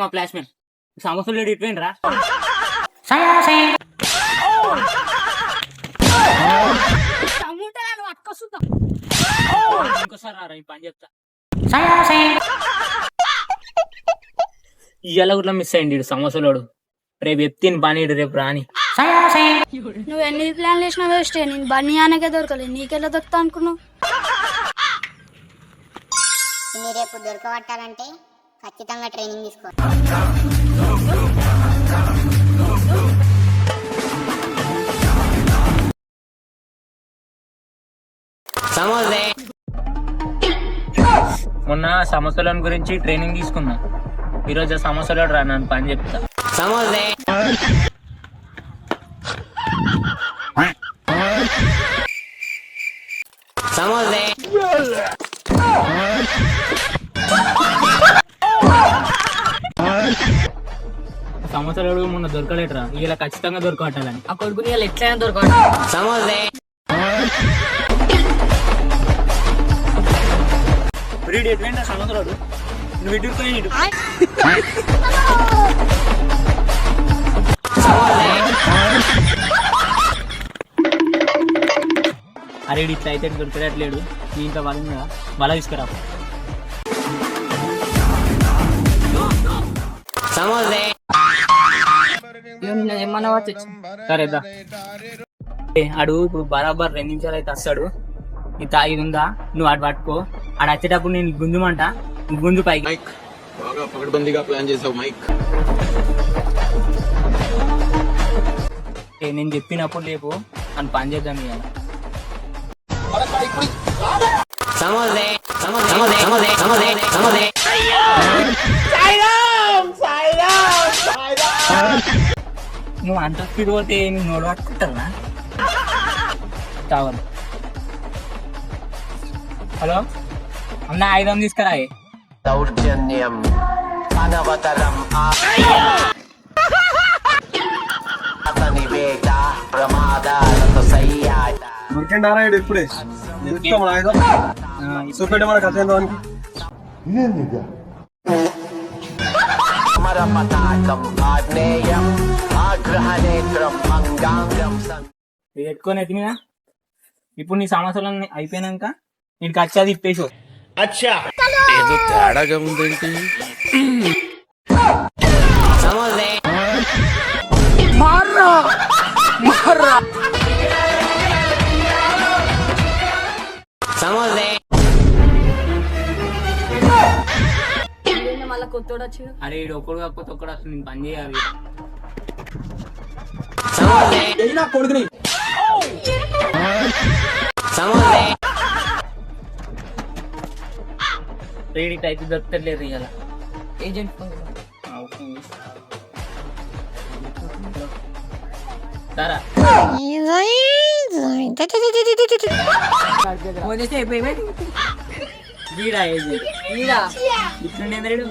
మా ప్లాస్మేట్ సమస్యలు ఇటుపోయినరా ఇంకోసారి రా ఈ పని చెప్తా. ఇవాళ కూడా మిస్ అయ్యింది సమోసలోడు. రేపు ఎత్తిన పని రేపు రాని. నువ్వు ఎన్ని ప్లాన్లు వేసినా వేస్ట్. నేను బన్నీ ఆనకే దొరకలేదు, నీకెలా దొరుకుతా అనుకున్నావు? మీరు రేపు దొరకబట్టాలంటే ఖచ్చితంగా ట్రైనింగ్ తీసుకో. మొన్న సమస్యల గురించి ట్రైనింగ్ తీసుకున్నా. ఈరోజు సమస్యలో రా నన్ను పని చెప్తా. సమస్యలు మొన్న దొరకలేటరా, ఇలా ఖచ్చితంగా దొరకబట్టాలని. ఆ కొడుకుని ఇలా ఎట్లయినా దొరకబట్టాలి. సమస్యలు నువ్వు ఇటుకుని ఇటు అరే ఇట్లా అయితే దొరికేటట్లేడు. దీంట్లో వల తీసుకురా. సరేదా అడు ఇప్పుడు బరాబర్ 2 నిమిషాలు అయితే వస్తాడు. ఈ తాగి ఉందా నువ్వు అటు పట్టుకో. ఆడ వచ్చేటప్పుడు నేను గుంజుమంట, నువ్వు గుంజు పైకి. నేను చెప్పినప్పుడు లేపు అని పని చేద్దాం. నువ్వు అంత స్పీడ్ పోతే నేను నోడు పట్టుకుంటారా? కావాలి. హలో అన్న, 500 తీసుకురా. దౌర్జన్యం అనవతరం దొరికిండారాయుడు ఇప్పుడే చూపెట్టి మన కథ ఏందో అని. పెట్టుకొని ఎత్తినా. ఇప్పుడు నీ సమస్యలు అయిపోయినాక నేను ఖర్చు ఇప్పేసి ఏదో తేడాగా ఉందేంటి? మళ్ళా కొత్తోడు వచ్చి అరే ఇడు ఒక్కడు కాకపోతే ఒక్కడు అసలు నేను పని చేయాలి. కొడుకుని రేడిట్ అయితే దొరకట్లేదు. ఇవాళ ఏజెంట్ సరా వీడా ఏజెంట్ వీడా ఇట్లుండేంద్రుడు.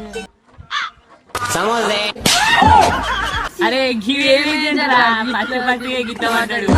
అరే గీ ఏజెంట్ రా, పచ్చి పచ్చిగా గిట్ట మాట్లాడు.